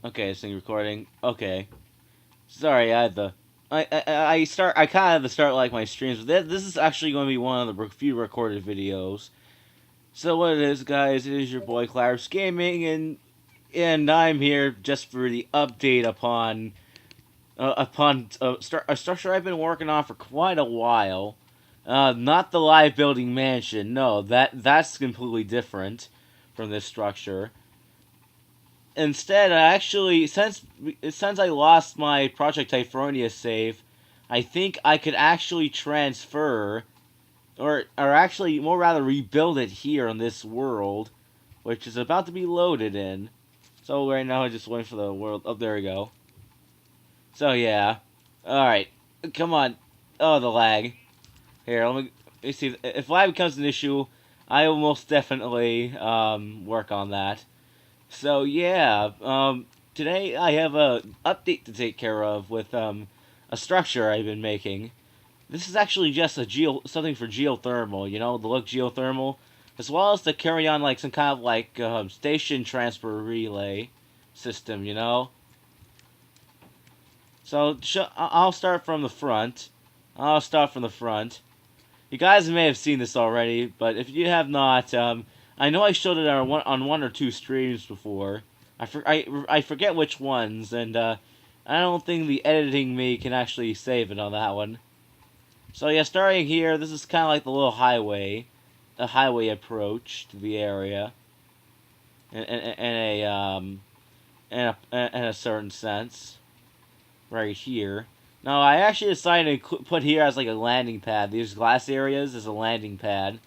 Okay, this thing recording. Okay. Sorry, I had the. I kind of have to start like my streams. This is actually going to be one of the few recorded videos. So what it is, guys? It is your boy Clarus Gaming, and I'm here just for the update upon a structure I've been working on for quite a while. Not the live building mansion. No, that's completely different from this structure. Instead, I actually since I lost my Project Typhonius save, I think I could actually transfer or actually more rather rebuild it here on this world, which is about to be loaded in. So right now I'm just waiting for the world. Oh, there we go. So yeah, all right, come on. Oh, the lag. Here, let me see if lag becomes an issue. I will most definitely work on that. So yeah, today I have a update to take care of with a structure I've been making. This is actually just something for geothermal, you know, the look geothermal, as well as to carry on like some kind of like station transfer relay system, you know. So I'll start from the front. I'll start from the front. You guys may have seen this already, but if you have not, I know I showed it on one or two streams before. I forget which ones, and I don't think the editing me can actually save it on that one. So yeah, starting here, this is kind of like the little highway, a highway approach to the area, in a certain sense, right here. No, I actually decided to put here as like a landing pad. These glass areas as a landing pad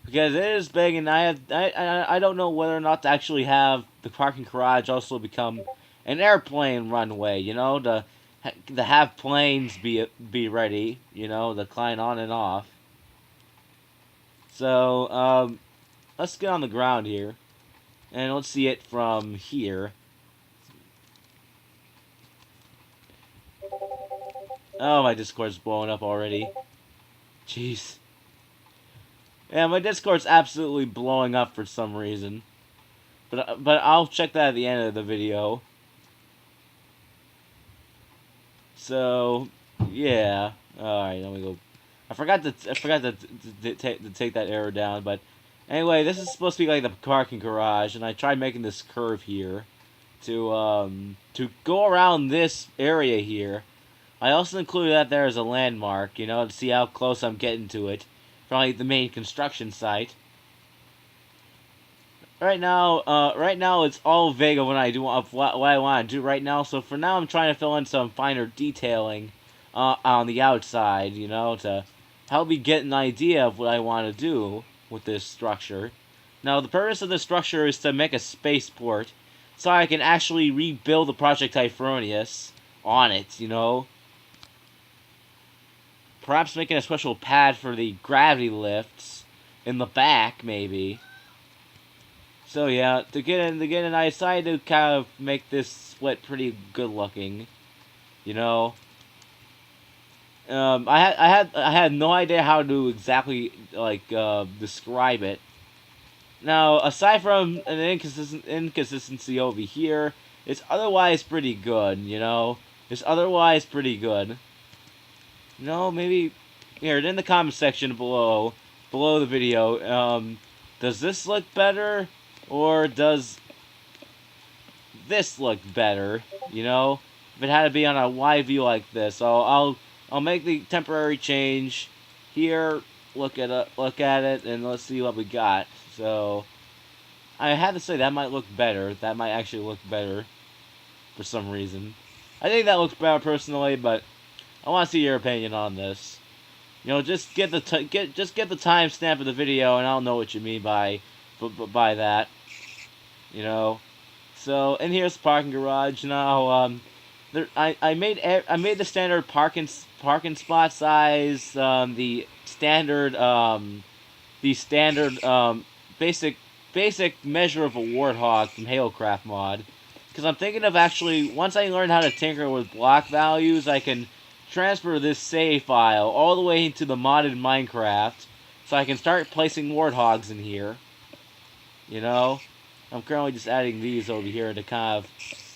because it is big, and I don't know whether or not to actually have the parking garage also become an airplane runway. You know, to have planes be ready. You know, to climb on and off. So let's get on the ground here, and let's see it from here. Oh, my Discord's blowing up already. Jeez. Yeah, my Discord's absolutely blowing up for some reason. But I'll check that at the end of the video. So yeah. All right, let me go. I forgot to take that error down. But anyway, this is supposed to be like the parking garage, and I tried making this curve here to go around this area here. I also included that there as a landmark, you know, to see how close I'm getting to it from like the main construction site. Right now it's all vague of what I do of what I want to do right now. So for now, I'm trying to fill in some finer detailing on the outside, you know, to help me get an idea of what I want to do with this structure. Now, the purpose of this structure is to make a spaceport, so I can actually rebuild the Project Typhonius on it, you know. Perhaps making a special pad for the gravity lifts in the back, maybe. So yeah, to get I decided to kind of make this split pretty good looking, you know. I had no idea how to exactly like describe it. Now, aside from an inconsistency over here, it's otherwise pretty good, you know. It's otherwise pretty good. You know, maybe here in the comment section below the video, does this look better? Or does this look better? You know, if it had to be on a wide view like this, so I'll make the temporary change here. Look at it, and let's see what we got. So I had to say that might look better. That might actually look better for some reason. I think that looks better personally, but I want to see your opinion on this. You know, just get the timestamp of the video, and I'll know what you mean by that. You know, so in here's the parking garage. Now, I made the standard parking spot size, the standard basic measure of a warthog from Hailcraft mod. Because I'm thinking of actually, once I learn how to tinker with block values, I can transfer this save file all the way into the modded Minecraft, so I can start placing warthogs in here. You know, I'm currently just adding these over here to kind of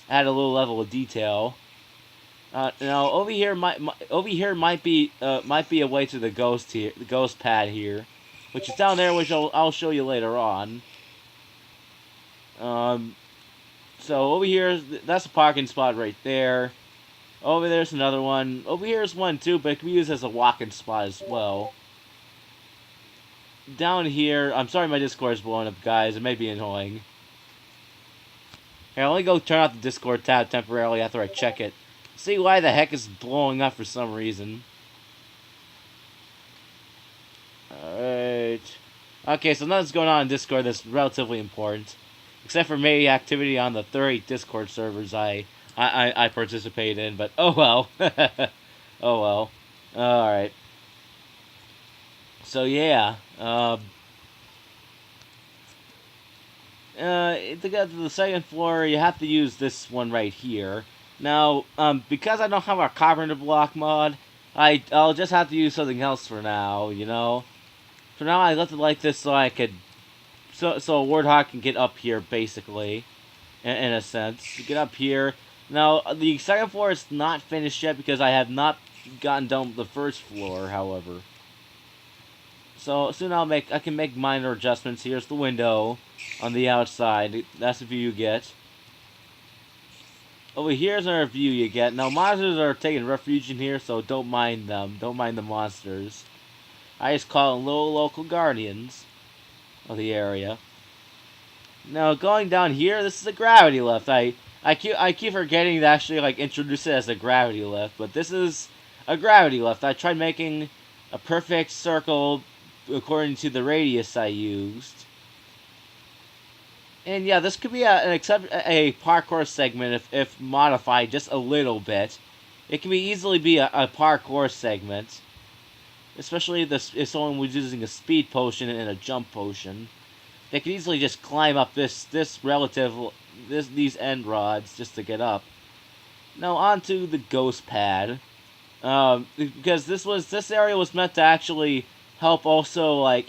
add a little level of detail. Now over here might be a way to the ghost here, the ghost pad here, which is down there, which I'll show you later on. So over here, that's a parking spot right there. Over there's another one. Over here's one too, but it can be used as a walking spot as well. Down here, I'm sorry my Discord is blowing up, guys. It may be annoying. Here, let me go turn off the Discord tab temporarily after I check it. See why the heck it's blowing up for some reason. Alright. Okay, so nothing's going on in Discord that's relatively important. Except for maybe activity on the 30 Discord servers I participate in, but oh well. Oh well. Alright. So yeah. To get to the second floor, you have to use this one right here. Now, because I don't have a carpenter block mod, I'll just have to use something else for now, you know? For now, I left it like this so I could... So a Warthog can get up here, basically. In a sense. Get up here. Now, the second floor is not finished yet because I have not gotten done with the first floor, however. So, soon I can make minor adjustments. Here's the window on the outside. That's the view you get. Over here's another view you get. Now, monsters are taking refuge in here, so don't mind them. Don't mind the monsters. I just call them little local guardians of the area. Now, going down here, this is a gravity lift. I keep forgetting to actually, like, introduce it as a gravity lift, but this is a gravity lift. I tried making a perfect circle according to the radius I used. And yeah, this could be a parkour segment if modified just a little bit. It can easily be a parkour segment, especially if someone was using a speed potion and a jump potion. They could easily just climb up these end rods just to get up. Now onto the ghost pad, because this area was meant to actually help also like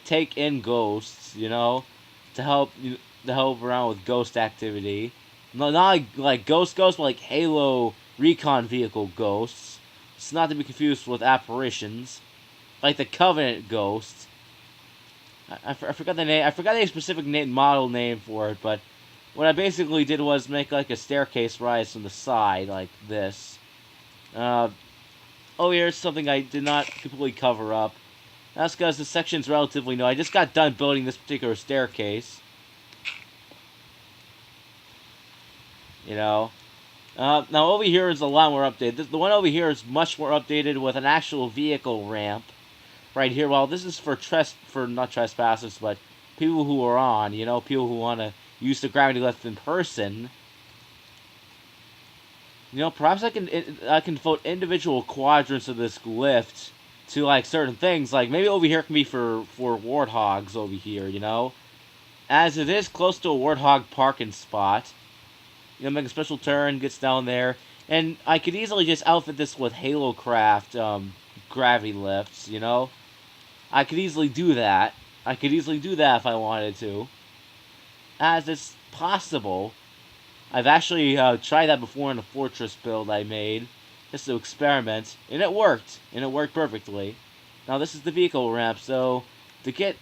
take in ghosts, you know, to help around with ghost activity. Not like ghosts, but like Halo recon vehicle ghosts. It's not to be confused with apparitions, like the Covenant ghost. I forgot the name. I forgot a specific model name for it, but what I basically did was make like a staircase rise from the side, like this. Oh, here's something I did not completely cover up. That's because the section's relatively new. I just got done building this particular staircase. You know. Now over here is a lot more updated. The one over here is much more updated with an actual vehicle ramp. Right here, well, this is for not trespassers, but people who are on, you know, people who want to use the gravity lift in person. You know, perhaps I can devote individual quadrants of this lift to like certain things. Like maybe over here can be for warthogs over here, you know, as it is close to a warthog parking spot. You know, make a special turn, gets down there, and I could easily just outfit this with Halo Craft gravity lifts, you know. I could easily do that. I could easily do that if I wanted to. As it's possible. I've actually tried that before in a fortress build I made. Just to experiment. And it worked. And it worked perfectly. Now this is the vehicle ramp. So to get...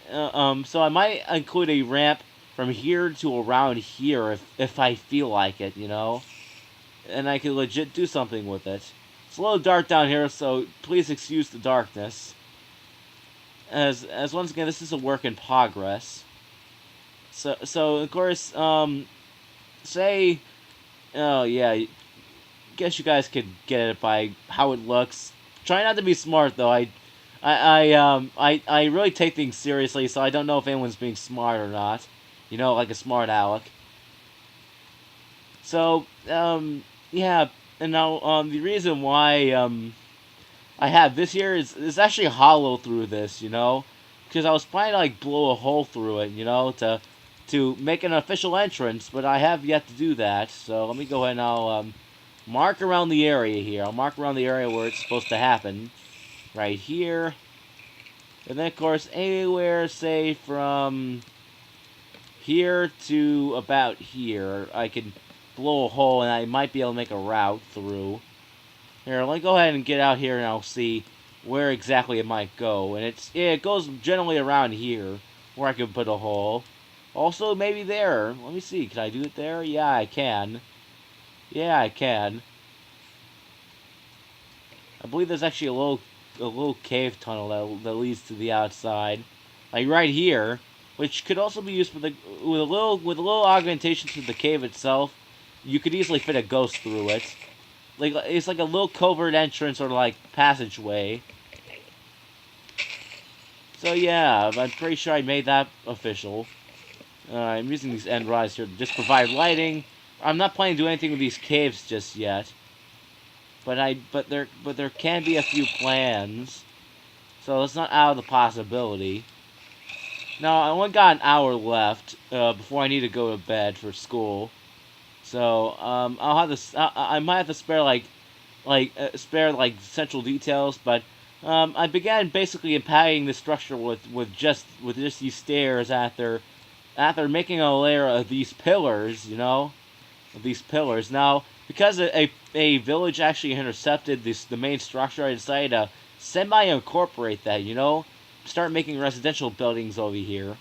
so I might include a ramp from here to around here if I feel like it, you know. And I can legit do something with it. It's a little dark down here, so please excuse the darkness. As once again, this is a work in progress. So of course, say, oh yeah, guess you guys could get it by how it looks. Try not to be smart though. I really take things seriously, so I don't know if anyone's being smart or not. You know, like a smart aleck. So, yeah, and now, the reason why, I have this here is actually hollow through this, you know? Because I was planning to, like, blow a hole through it, you know, to make an official entrance, but I have yet to do that. So, let me go ahead and I'll, mark around the area here. I'll mark around the area where it's supposed to happen. Right here. And then, of course, anywhere, say, from here to about here, I can blow a hole, and I might be able to make a route through. Here, let me go ahead and get out here, and I'll see where exactly it might go. And it goes generally around here, where I could put a hole. Also, maybe there. Let me see. Can I do it there? Yeah, I can. Yeah, I can. I believe there's actually a little cave tunnel that leads to the outside, like right here, which could also be used with a little augmentation to the cave itself. You could easily fit a ghost through it. Like it's like a little covert entrance or like passageway. So yeah, I'm pretty sure I made that official. I'm using these end rods here to just provide lighting. I'm not planning to do anything with these caves just yet. But there can be a few plans. So it's not out of the possibility. Now I only got an hour left before I need to go to bed for school. So I'll have to I might have to spare spare central details, but I began basically impacting the structure with just these stairs after making a layer of these pillars, you know, of these pillars. Now, because a village actually intercepted the main structure, I decided to semi-incorporate that, you know, start making residential buildings over here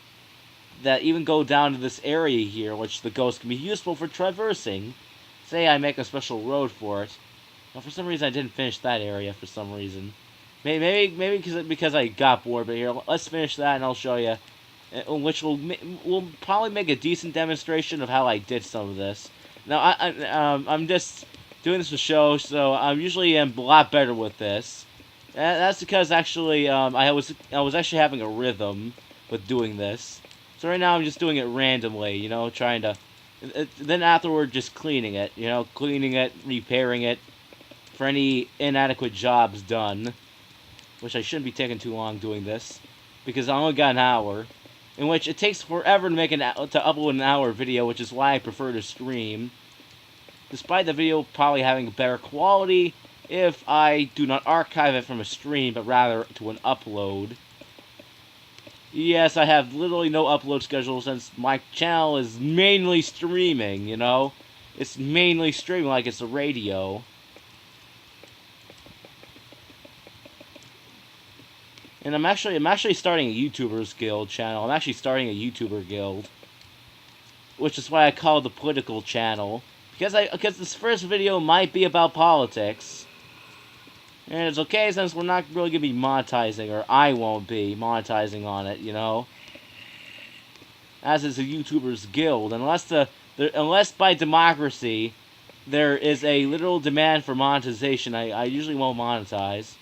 that even go down to this area here, which the ghost can be useful for traversing. Say I make a special road for it. Now, for some reason, I didn't finish that area for some reason. Maybe because I got bored, but here, let's finish that and I'll show you. Which will probably make a decent demonstration of how I did some of this. Now, I'm just doing this for show, so I usually am a lot better with this. That's because actually, I was actually having a rhythm with doing this. So right now I'm just doing it randomly, you know, trying to. Then afterward, just cleaning it, you know, repairing it for any inadequate jobs done. Which I shouldn't be taking too long doing this, because I only got an hour. In which it takes forever to upload an hour video, which is why I prefer to stream. Despite the video probably having a better quality if I do not archive it from a stream, but rather to an upload. Yes, I have literally no upload schedule since my channel is mainly streaming, you know? It's mainly streaming like it's a radio. And I'm actually starting a YouTubers Guild channel. I'm actually starting a YouTuber guild, which is why I call it the political channel, because this first video might be about politics, and it's okay since we're not really gonna be monetizing, or I won't be monetizing on it, you know. As is a YouTubers Guild, unless by democracy there is a literal demand for monetization, I usually won't monetize.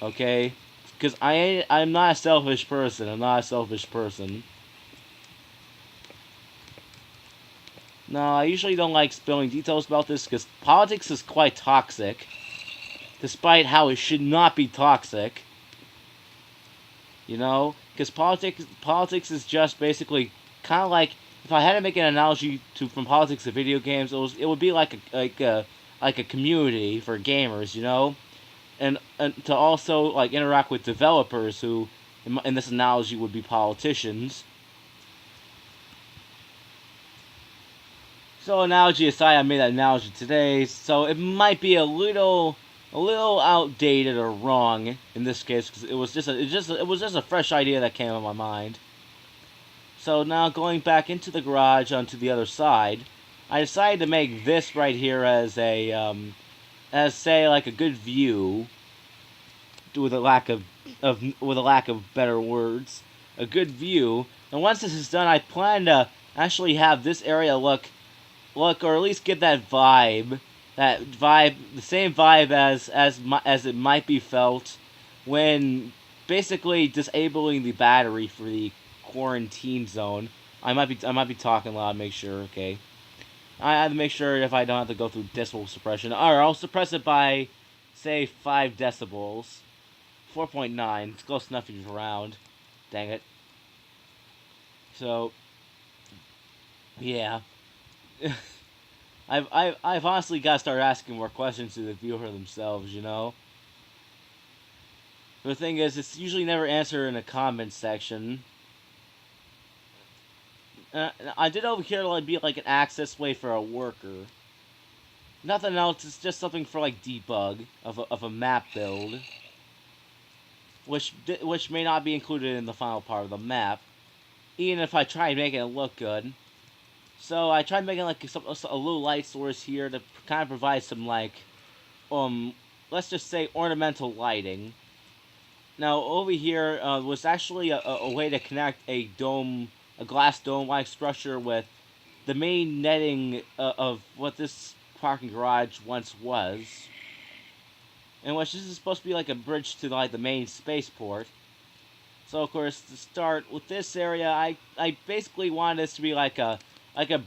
Okay? Because I'm not a selfish person. I'm not a selfish person. No, I usually don't like spilling details about this because politics is quite toxic. Despite how it should not be toxic. You know? Because politics is just basically kind of like, if I had to make an analogy from politics to video games, it would be like a community for gamers, you know? And to also like interact with developers who, in this analogy, would be politicians. So analogy aside, I made that analogy today, so it might be a little outdated or wrong in this case because it was just a fresh idea that came on my mind. So now going back into the garage onto the other side, I decided to make this right here as as say like a good view, with a lack of better words, a good view. And once this is done, I plan to actually have this area look, or at least get that vibe, the same vibe as it might be felt when basically disabling the battery for the quarantine zone. I might be talking loud. Make sure, okay. I have to make sure if I don't have to go through decibel suppression. Alright, I'll suppress it by, say, 5 decibels. 4.9. It's close enough if you're around. Dang it. So, yeah. I've honestly got to start asking more questions to the viewer themselves, you know? The thing is, it's usually never answered in a comment section. I did over here like be like an access way for a worker. Nothing else. It's just something for like debug of a map build, which may not be included in the final part of the map, even if I try making it look good. So I tried making like a little light source here to kind of provide some like let's just say ornamental lighting. Now over here was actually a way to connect a glass dome-like structure with the main netting of what this parking garage once was, in which this is supposed to be like a bridge to like the main spaceport. So of course, to start with this area, I basically wanted this to be like a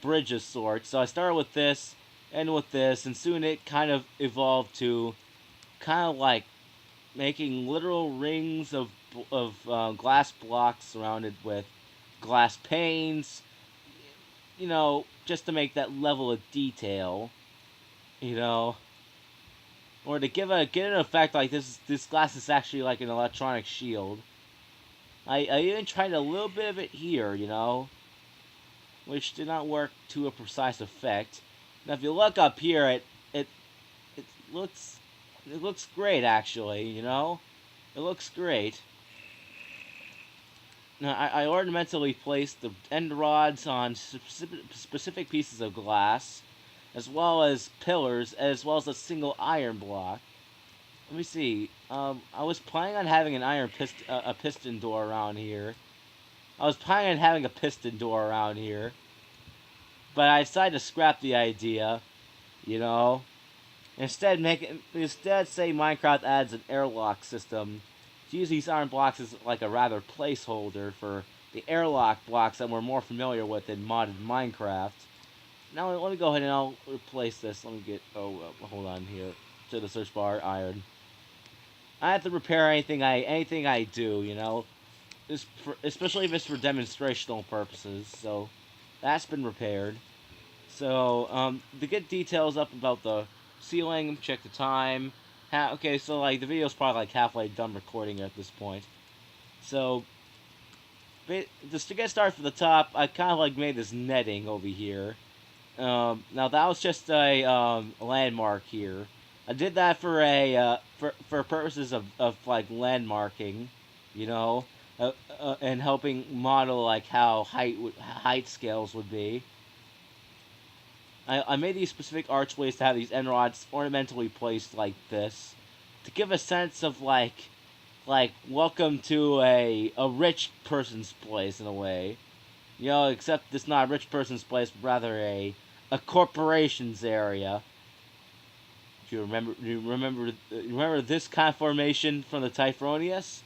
bridge of sorts. So I started with this, and with this, and soon it kind of evolved to kind of like making literal rings of glass blocks surrounded with glass panes. You know, just to make that level of detail. You know, or to get an effect like this glass is actually like an electronic shield. I even tried a little bit of it here, you know, which did not work to a precise effect. Now, if you look up here, it looks great actually, you know, it looks great. Now, I ornamentally placed the end rods on specific pieces of glass, as well as pillars, as well as a single iron block. Let me see. I was planning on having an a piston door around here. But I decided to scrap the idea. You know, instead say Minecraft adds an airlock system. To use these iron blocks as like a rather placeholder for the airlock blocks that we're more familiar with in modded Minecraft. Now let me go ahead and I'll replace this. Let me get hold on here to the search bar iron. I have to repair anything I do, you know, especially if it's for demonstrational purposes. So that's been repaired. So to get details up about the ceiling, check the time. Okay, so like the video's probably like halfway done recording at this point. So just to get started from the top, I kind of like made this netting over here. Now that was just a landmark here. I did that for for purposes of like landmarking, you know, and helping model like how height scales would be. I made these specific archways to have these end rods ornamentally placed like this, to give a sense of like welcome to a rich person's place in a way, you know, except it's not a rich person's place, but rather a corporation's area. Do you remember this kind of formation from the Typhonius?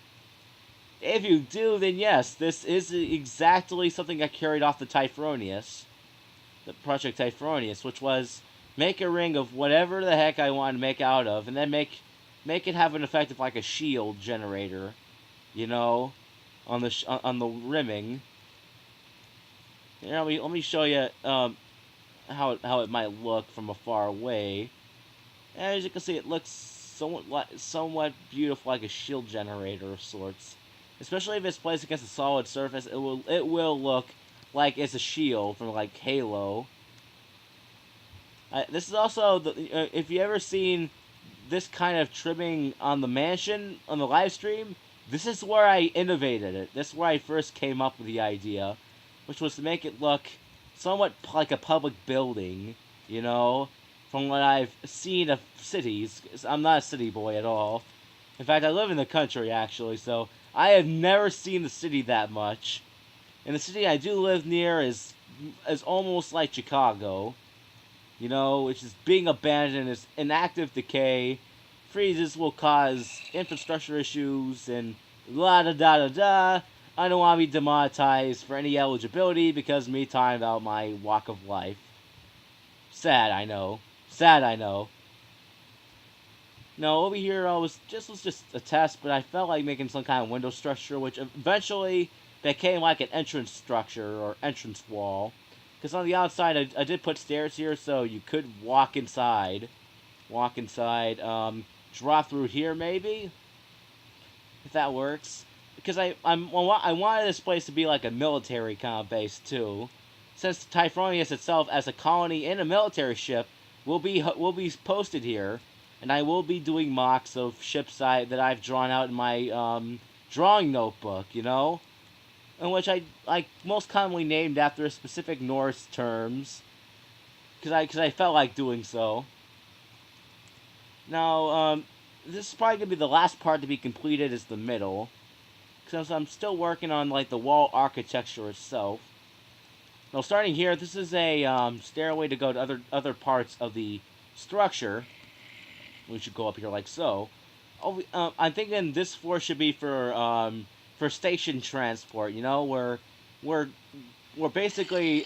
If you do, then yes, this is exactly something I carried off the Typhonius. The Project Typhonius, which was make a ring of whatever the heck I wanted to make out of, and then make it have an effect of like a shield generator, you know, on the rimming. You know, let me show you how it might look from a far away. And as you can see, it looks somewhat beautiful, like a shield generator of sorts. Especially if it's placed against a solid surface, it will look like it's a shield from like Halo. This is also if you ever seen this kind of trimming on the mansion on the live stream, this is where I innovated it. This is where I first came up with the idea, which was to make it look somewhat like a public building, you know, from what I've seen of cities. I'm not a city boy at all. In fact, I live in the country actually, so I have never seen the city that much. And the city I do live near is almost like Chicago, you know, which is being abandoned, is in active decay. Freezes will cause infrastructure issues and la da da da da. I don't want to be demonetized for any eligibility because of me talking about my walk of life. Sad, I know. No, over here was just a test, but I felt like making some kind of window structure, which eventually became like an entrance structure or entrance wall. Because on the outside, I did put stairs here, so you could walk inside. Drop through here maybe, if that works. Because I wanted this place to be like a military kind of base too. since Typhonius itself, as a colony and a military ship, will be posted here, and I will be doing mocks of ships that I've drawn out in my drawing notebook. In which I like most commonly named after specific Norse terms, because I felt like doing so. Now, this is probably gonna be the last part to be completed. Is the middle, since I'm still working on like the wall architecture itself. Now, starting here, this is a stairway to go to other parts of the structure. We should go up here like so. I'm thinking this floor should be for station transport. Where basically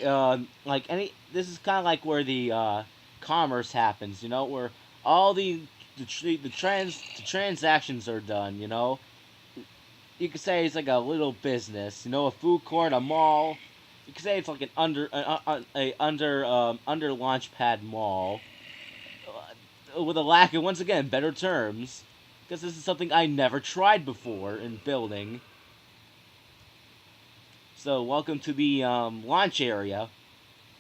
like any. This is kind of like where the commerce happens. Where all the transactions are done. You could say it's like a little business. A food court, a mall. You could say it's like an under launch pad mall, with a lack of, once again, better terms, because this is something I never tried before in building. So welcome to the launch area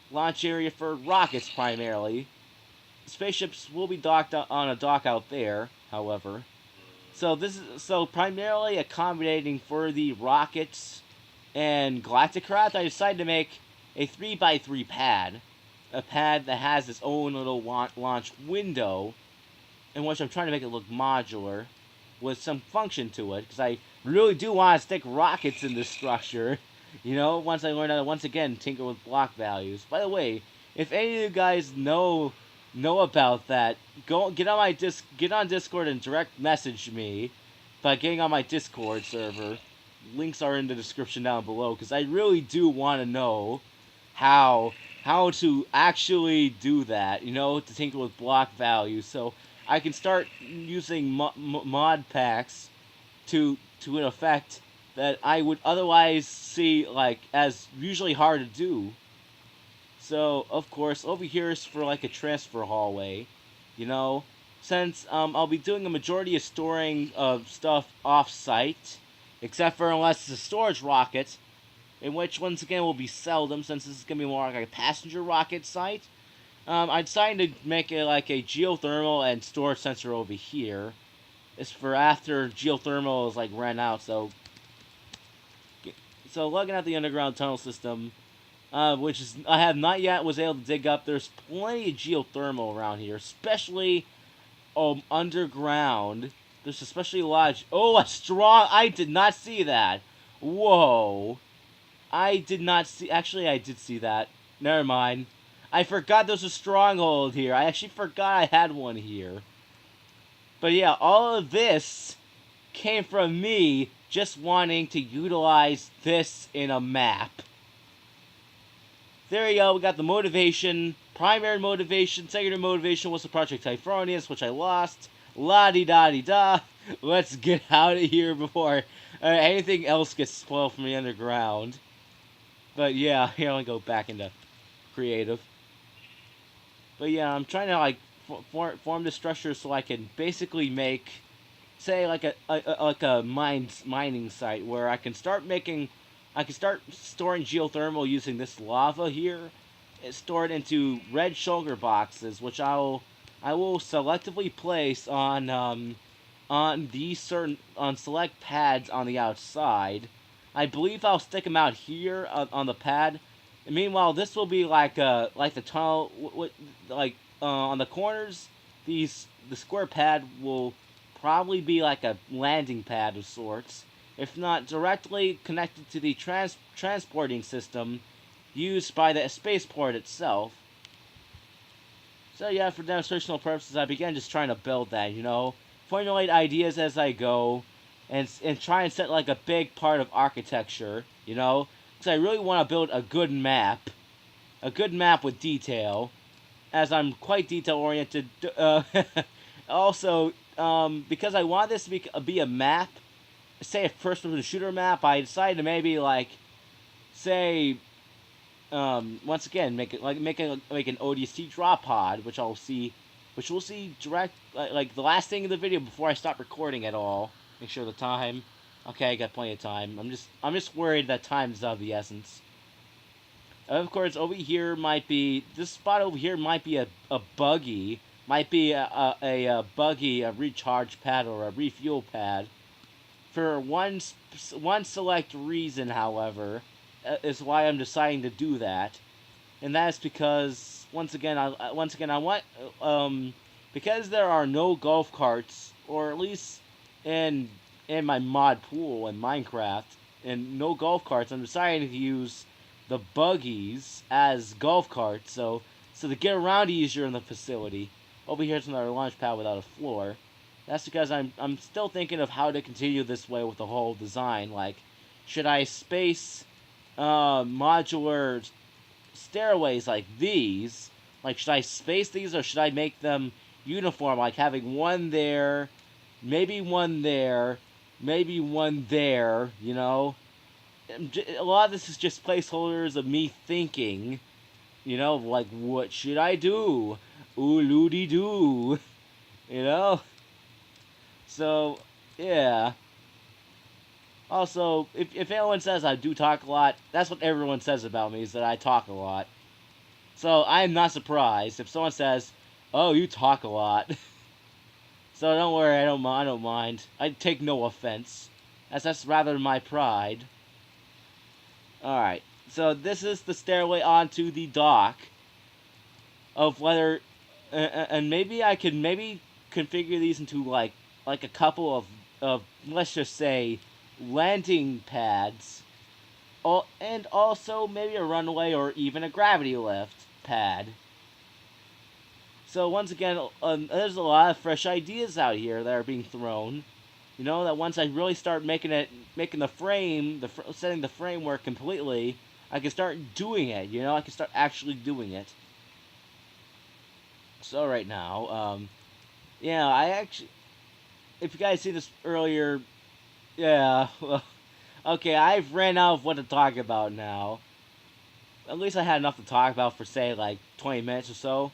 for rockets primarily. Spaceships will be docked on a dock out there, however. So this is primarily accommodating for the rockets and Galacticraft. I decided to make a 3x3 pad, a pad that has its own little launch window, in which I'm trying to make it look modular, with some function to it, because I really do want to stick rockets in this structure. Once I learn how to once again tinker with block values. By the way, if any of you guys know about that, get on Discord and direct message me by getting on my Discord server. Links are in the description down below, because I really do want to know how to actually do that, to tinker with block values, so I can start using mod packs to an effect that I would otherwise see like as usually hard to do. So of course over here is for like a transfer hallway, since I'll be doing a majority of storing of stuff off site, except for unless it's a storage rocket, in which once again will be seldom, since this is gonna be more like a passenger rocket site. I decided to make it like a geothermal and storage sensor over here. It's for after geothermal is like ran out. So looking at the underground tunnel system, which is I have not yet was able to dig up. There's plenty of geothermal around here, especially underground. There's especially large. Oh, a strong! I did not see that. Whoa! I did not see. Actually, I did see that. Never mind. I forgot there's a stronghold here. I actually forgot I had one here. But yeah, all of this came from me just wanting to utilize this in a map. There you go. We got the motivation. Primary motivation. Secondary motivation was the Project Typhonius, which I lost. La-di-da-di-da. Let's get out of here before anything else gets spoiled from the underground. But yeah, here I'll go back into creative. But yeah, I'm trying to like form the structure so I can basically make, say, like a mining site where I can start storing geothermal using this lava here. It's stored into red shulker boxes, which I will selectively place on select pads on the outside. I believe I'll stick them out here on the pad. And meanwhile, this will be like the tunnel, on the corners. The square pad will probably be like a landing pad of sorts, if not directly connected to the transporting system used by the spaceport itself. So yeah, for demonstrational purposes, I began just trying to build that, formulate ideas as I go, and try and set like a big part of architecture, because I really want to build a good map with detail, as I'm quite detail oriented. Also, because I want this to be a map, say a first-person shooter map, I decided to maybe say, once again, make an ODST drop pod, which we'll see direct, like the last thing in the video before I stop recording at all. Make sure the time. Okay, I got plenty of time. I'm just worried that time is of the essence. Of course, over here might be this spot over here might be a buggy, might be a buggy, a recharge pad or a refuel pad. For one select reason, however, is why I'm deciding to do that, and that's because once again I want because there are no golf carts, or at least in in my mod pool in Minecraft, and no golf carts. I'm deciding to use the buggies as golf carts, so to get around easier in the facility. Over here's another launch pad without a floor. That's because I'm still thinking of how to continue this way with the whole design. Like, should I space modular stairways like these? Like, should I space these or should I make them uniform? Like having one there, maybe one there, maybe one there. You know, a lot of this is just placeholders of me thinking. You know, like what should I do? Ooh, loody doo. You know. So, yeah. Also, if anyone says I do talk a lot, that's what everyone says about me, is that I talk a lot. So, I'm not surprised if someone says, oh, you talk a lot. So, don't worry, I don't mind. I take no offense, as that's rather my pride. Alright, so this is the stairway onto the dock of whether... and maybe I could configure these into, like a couple of let's just say landing pads, and also maybe a runway or even a gravity lift pad. So once again, there's a lot of fresh ideas out here that are being thrown. You know, that once I really start making the frame, setting the framework completely, I can start doing it. You know, I can start actually doing it. So right now, yeah, I actually, if you guys see this earlier, yeah, well, okay, I've ran out of what to talk about now. At least I had enough to talk about for, say, like, 20 minutes or so.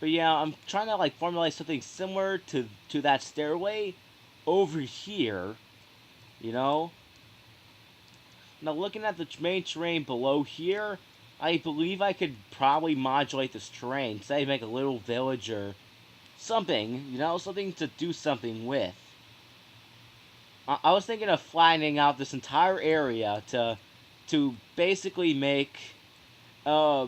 But yeah, I'm trying to, like, formulate something similar to that stairway over here, you know? Now, looking at the main terrain below here, I believe I could probably modulate this terrain. Say, make a little village or something, you know? Something to do something with. I was thinking of flattening out this entire area to basically make a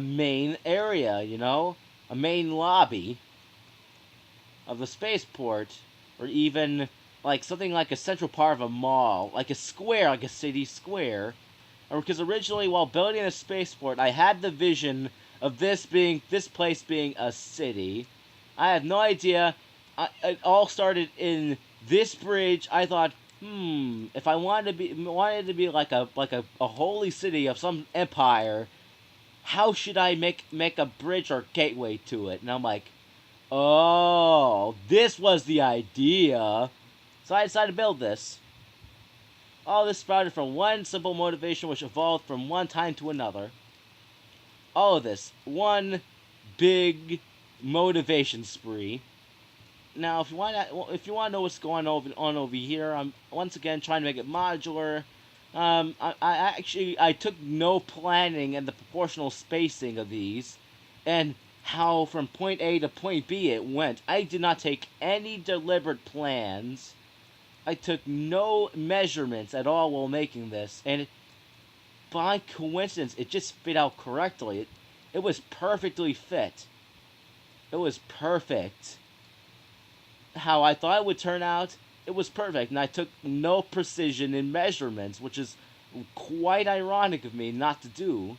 main area, you know, a main lobby of the spaceport, or even like something like a central part of a mall, like a square, like a city square. Because originally, while building a spaceport, I had the vision of this place being a city. I had no idea. It all started in this bridge. I thought, if I wanted to be like a holy city of some empire, how should I make a bridge or gateway to it? And I'm like, oh, this was the idea. So I decided to build this. All this sprouted from one simple motivation which evolved from one time to another. All of this, one big motivation spree. Now, if you want to know what's going on over here, I'm once again trying to make it modular. I took no planning in the proportional spacing of these, and how from point A to point B it went. I did not take any deliberate plans. I took no measurements at all while making this, and by coincidence, it just fit out correctly. It was perfectly fit. It was perfect. How I thought it would turn out, it was perfect, and I took no precision in measurements, which is quite ironic of me not to do.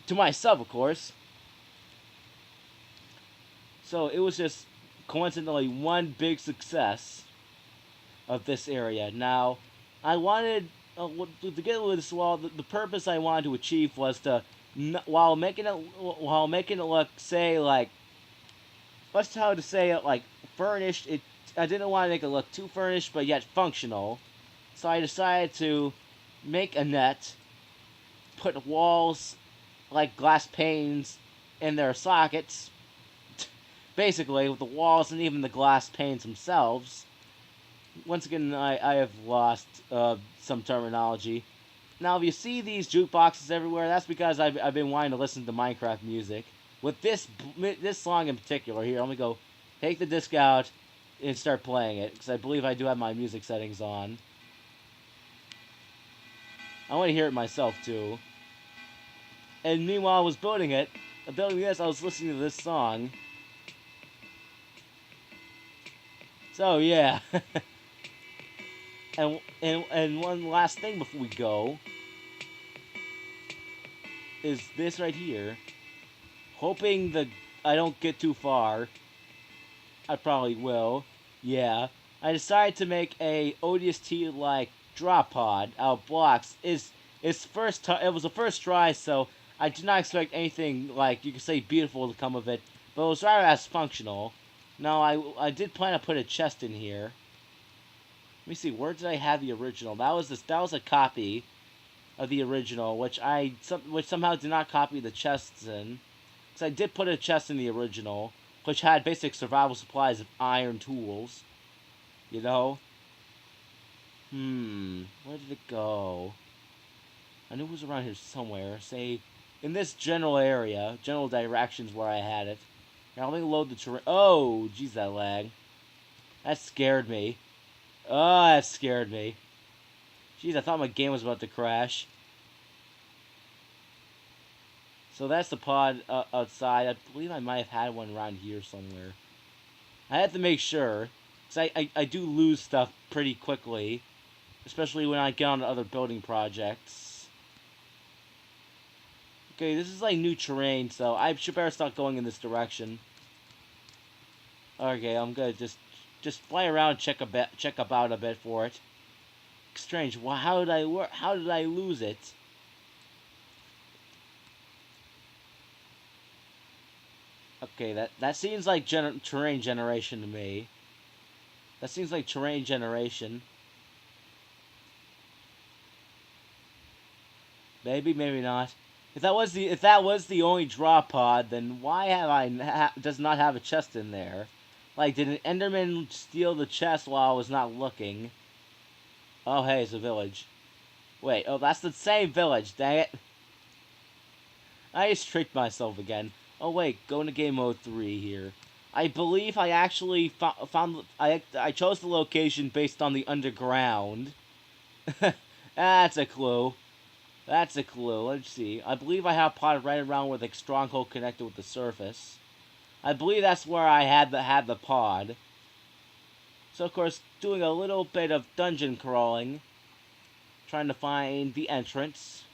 To myself, of course. So it was just coincidentally one big success of this area. Now, I wanted to get with this wall. The purpose I wanted to achieve was to, while making it look, say, like, what's how to say it, like, furnished. I didn't want to make it look too furnished, but yet functional. So I decided to make a net, put walls, like glass panes, in their sockets. Basically, with the walls and even the glass panes themselves. Once again, I have lost some terminology. Now, if you see these jukeboxes everywhere, that's because I've been wanting to listen to Minecraft music. With this song in particular here, I'm going to go take the disc out and start playing it, because I believe I do have my music settings on. I want to hear it myself, too. And meanwhile, I was building this, I was listening to this song. So, yeah. and one last thing before we go is this right here. Hoping that I don't get too far. I probably will. Yeah. I decided to make a ODST-like drop pod out of blocks. It was the first try, so I did not expect anything, like, you could say beautiful to come of it. But it was rather as functional. Now, I did plan to put a chest in here. Let me see, where did I have the original? That was a copy of the original, which somehow did not copy the chests in. Because I did put a chest in the original, which had basic survival supplies of iron tools. You know? Where did it go? I knew it was around here somewhere. Say, in this general area, general directions where I had it. Now let me load the terrain. Oh, jeez, that lag. That scared me. Oh, that scared me. Jeez, I thought my game was about to crash. So that's the pod outside. I believe I might have had one around here somewhere. I have to make sure. Because I do lose stuff pretty quickly. Especially when I get on to other building projects. Okay, this is like new terrain, so I should better start going in this direction. Okay, I'm gonna just fly around, check about a bit for it. Strange. Well, how did I lose it? Okay, that seems like terrain generation to me. That seems like terrain generation. Maybe, maybe not. If that was the only drop pod, then why does not have a chest in there? Like, did an Enderman steal the chest while I was not looking? Oh, hey, it's a village. Wait, oh, that's the same village, dang it. I just tricked myself again. Oh, wait, go into game mode 3 here. I believe I actually found... I chose the location based on the underground. That's a clue. That's a clue. Let's see. I believe I have a pod right around where the stronghold connected with the surface. I believe that's where I had the pod. So, of course, doing a little bit of dungeon crawling. Trying to find the entrance.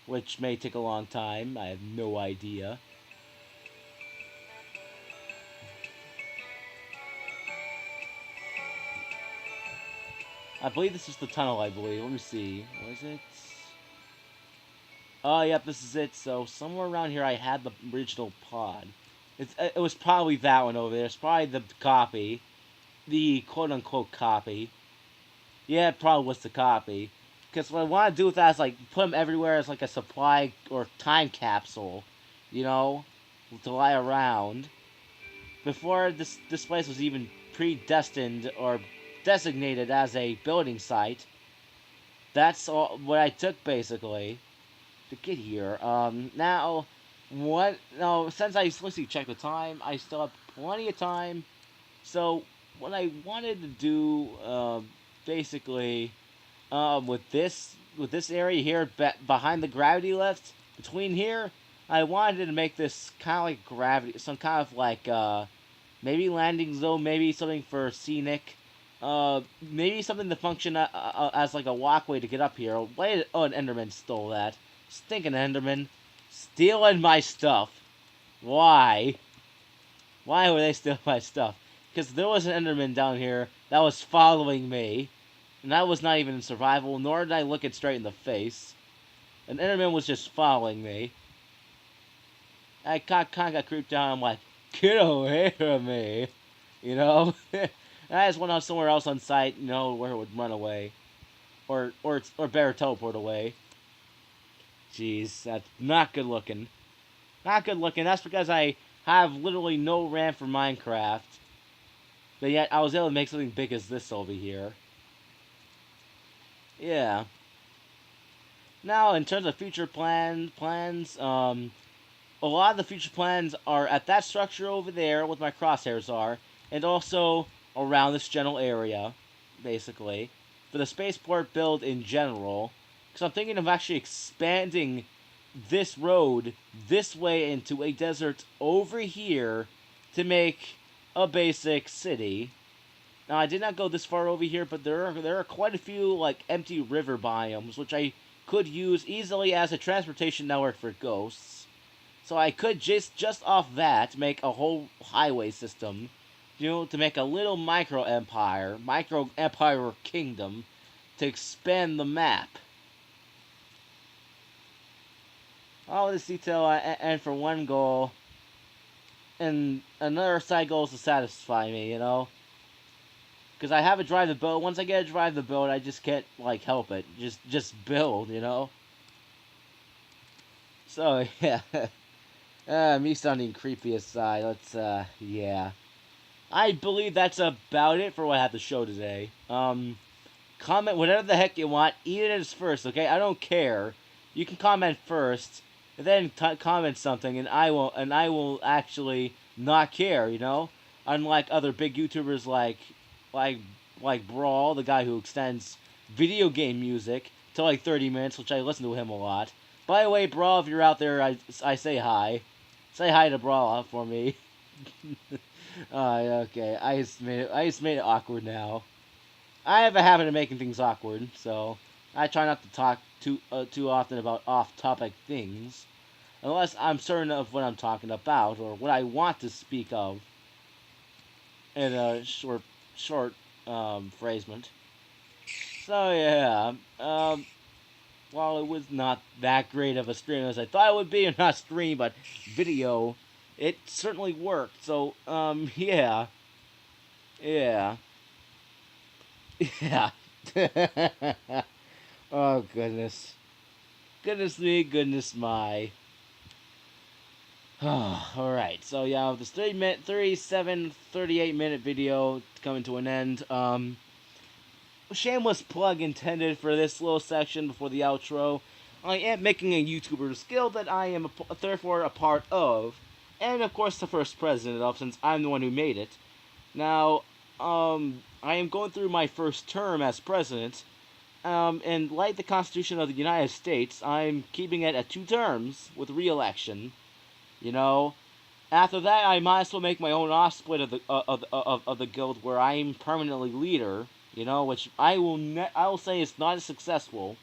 Which may take a long time. I have no idea. I believe this is the tunnel, I believe. Let me see. Was it? Oh, yep, this is it. So, somewhere around here I had the original pod. It was probably that one over there. It's probably the copy. The quote-unquote copy. Yeah, it probably was the copy. Because what I want to do with that is, like, put them everywhere as, like, a supply or time capsule. You know? To lie around. Before this place was even predestined or designated as a building site. That's all what I took, basically, to get here. Now... What? No, since I explicitly checked the time, I still have plenty of time. So, what I wanted to do, basically, with this area here, behind the gravity lift, between here, I wanted to make this kind of like gravity, some kind of like, maybe landing zone, maybe something for scenic, maybe something to function as like a walkway to get up here. Wait, oh, an Enderman stole that. Stinking Enderman. Stealing my stuff. Why? Why were they stealing my stuff? Because there was an Enderman down here that was following me. And I was not even in survival, nor did I look it straight in the face. An Enderman was just following me. I kind of got creeped out. I'm like, get away from me. You know? And I just went out somewhere else on site, you know, where it would run away. Or better teleport away. Jeez, that's not good looking. Not good looking. That's because I have literally no RAM for Minecraft. But yet, I was able to make something big as this over here. Yeah. Now, in terms of future plans, a lot of the future plans are at that structure over there, what my crosshairs are, and also around this general area, basically, for the spaceport build in general. Because I'm thinking of actually expanding this road this way into a desert over here to make a basic city. Now, I did not go this far over here, but there are quite a few like empty river biomes which I could use easily as a transportation network for ghosts. So I could just off that make a whole highway system, to make a little micro empire kingdom to expand the map. All this detail and for one goal, and another side goal is to satisfy me, because I have a drive to build. Once I get a drive to build, I just can't help it. Just build. So yeah, me sounding creepy aside. Yeah. I believe that's about it for what I have to show today. Comment whatever the heck you want. Even if it's first, okay? I don't care. You can comment first, and then comment something, and I will actually not care. Unlike other big YouTubers like like Brawl, the guy who extends video game music to 30 minutes, which I listen to him a lot. By the way, Brawl, if you're out there, I say hi. Say hi to Brawl for me. Okay. I just made it awkward now. I have a habit of making things awkward, so I try not to talk too often about off-topic things, unless I'm certain of what I'm talking about or what I want to speak of in a short phrasement. So yeah, while it was not that great of a stream as I thought it would be, or not stream but video, it certainly worked. So yeah, yeah, yeah. Oh goodness, goodness me, goodness my. All right, so yeah, this 38 minute video coming to an end. Shameless plug intended for this little section before the outro. I am making a YouTuber Guild that I am therefore a part of, and of course the first president of, since I'm the one who made it. Now, I am going through my first term as president, and like the Constitution of the United States, I'm keeping it at 2 terms with re-election. After that, I might as well make my own off split of the guild where I'm permanently leader. Which I will say is not as successful,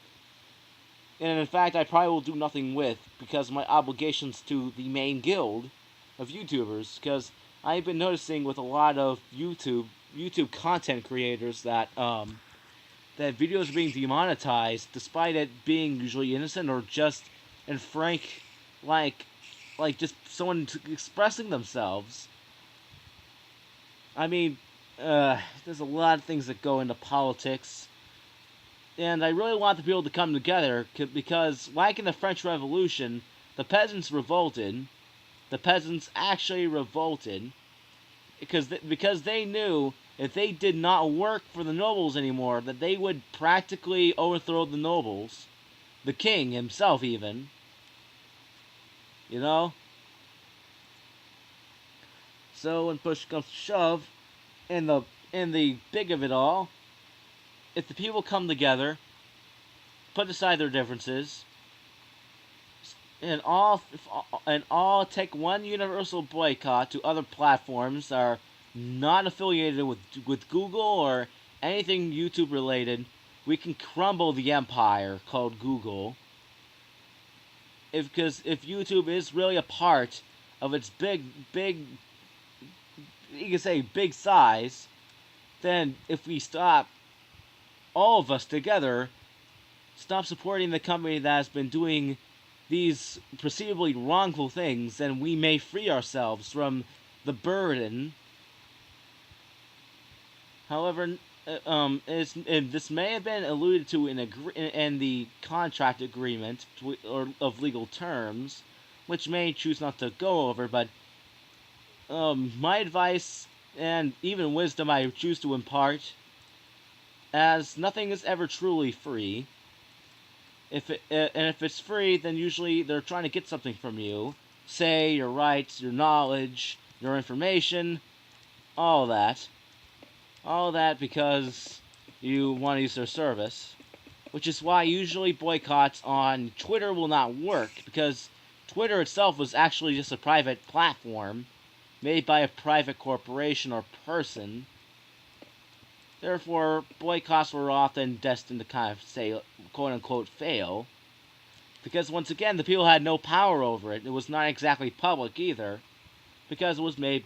and in fact, I probably will do nothing with because of my obligations to the main guild of YouTubers. Because I've been noticing with a lot of YouTube content creators that that videos are being demonetized despite it being usually innocent or just and frank, like just someone expressing themselves. I mean, there's a lot of things that go into politics, and I really want the people to come together because, like in the French Revolution, the peasants revolted. The peasants actually revolted because they knew if they did not work for the nobles anymore, that they would practically overthrow the nobles, the king himself even. So when push comes to shove, in the big of it all, if the people come together, put aside their differences, and all take one universal boycott to other platforms that are not affiliated with Google or anything YouTube related, we can crumble the empire called Google. Because if YouTube is really a part of its big, you can say big size, then if we stop, all of us together, stop supporting the company that has been doing these perceivably wrongful things, then we may free ourselves from the burden. However, this may have been alluded to in the contract agreement or of legal terms, which may choose not to go over, but my advice and even wisdom I choose to impart, as nothing is ever truly free. And if it's free, then usually they're trying to get something from you. Say your rights, your knowledge, your information, all that. All that because you want to use their service. Which is why usually boycotts on Twitter will not work, because Twitter itself was actually just a private platform made by a private corporation or person. Therefore, boycotts were often destined to kind of say, quote-unquote, fail. Because once again, the people had no power over it. It was not exactly public either, because it was made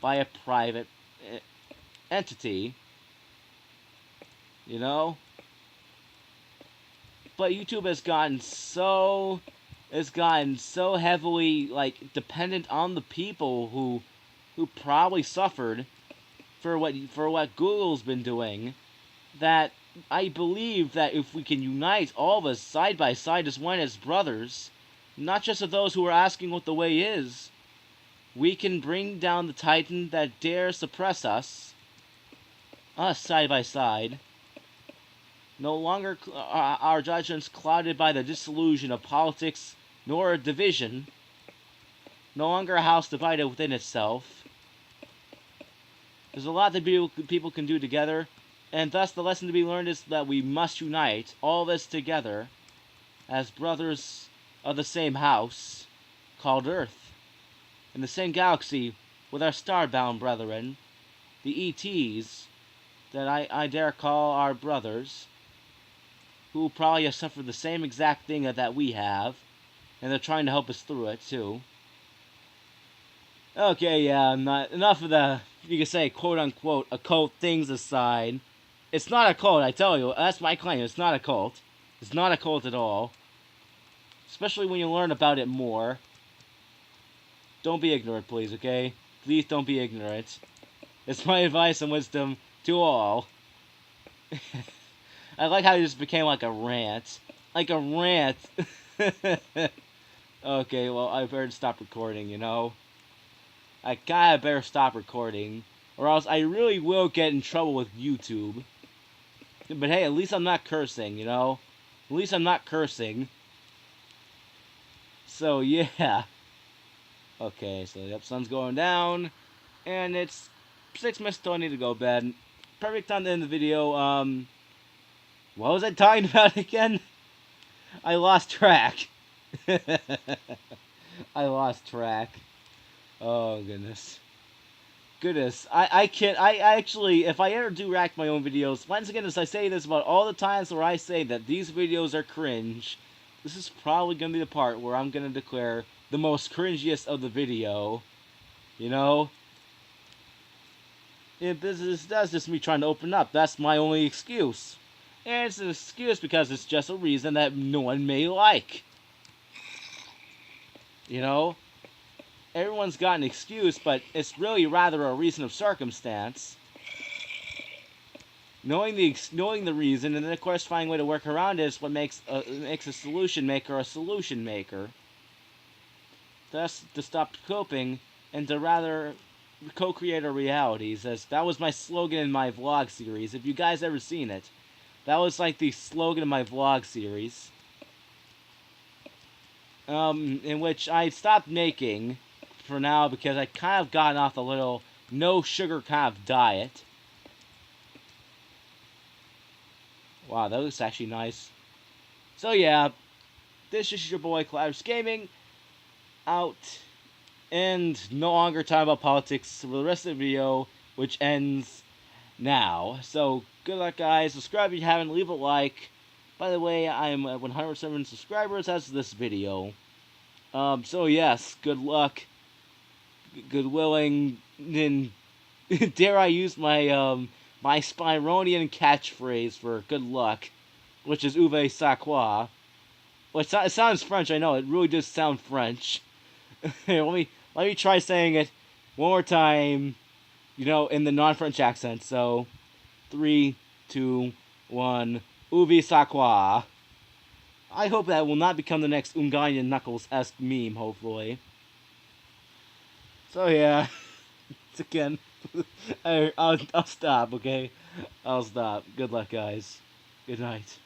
by a private entity. You know? But YouTube has gotten so heavily dependent on the people who probably suffered for what Google's been doing, that I believe that if we can unite all of us side by side as one, as brothers, not just of those who are asking what the way is, we can bring down the Titan that dare suppress us side by side. No longer our judgments clouded by the disillusion of politics nor division. No longer a house divided within itself. There's a lot that people can do together, and thus the lesson to be learned is that we must unite all this together as brothers of the same house called Earth, in the same galaxy with our starbound brethren, the ETs, that I dare call our brothers, who probably have suffered the same exact thing that we have, and they're trying to help us through it too. Okay, yeah, enough of the, you could say, quote-unquote, occult things aside. It's not a cult, I tell you. That's my claim. It's not a cult. It's not a cult at all. Especially when you learn about it more. Don't be ignorant, please, okay? Please don't be ignorant. It's my advice and wisdom to all. I like how it just became like a rant. Like a rant. Okay, well, I better stop recording, you know? I kinda better stop recording, or else I really will get in trouble with YouTube. But hey, at least I'm not cursing, you know? At least I'm not cursing. So, yeah. Okay, so yep, sun's going down, and it's 6 minutes till I need to go to bed. Perfect time to end the video. What was I talking about again? I lost track. I lost track. Oh, goodness. I actually, if I ever do react my own videos, once again, as I say this about all the times where I say that these videos are cringe, this is probably going to be the part where I'm going to declare the most cringiest of the video. You know? That's just me trying to open up. That's my only excuse. And it's an excuse because it's just a reason that no one may like. You know? Everyone's got an excuse, but it's really rather a reason of circumstance. Knowing the reason, and then of course finding a way to work around it is what makes a solution maker a solution maker. Thus, to stop coping and to rather co-create our realities, as that was my slogan in my vlog series. If you guys ever seen it, that was like the slogan of my vlog series. In which I stopped making for now because I kind of gotten off a little no sugar kind of diet. Wow, that looks actually nice. So yeah, this is your boy Clouders Gaming out, and no longer talking about politics for the rest of the video, which ends now. So good luck, guys. Subscribe if you haven't. Leave a like. By the way, I am at 107 subscribers as of this video. So yes, good luck. Good willing, and dare I use my my Spironian catchphrase for good luck, which is Uve Saqua. Well, it sounds French, I know, it really does sound French. let me try saying it one more time, you know, in the non-French accent. So, 3, 2, 1, Uve Saqua. I hope that will not become the next Unganyan Knuckles-esque meme, hopefully. So yeah, it's again, I'll stop, okay? I'll stop. Good luck, guys. Good night.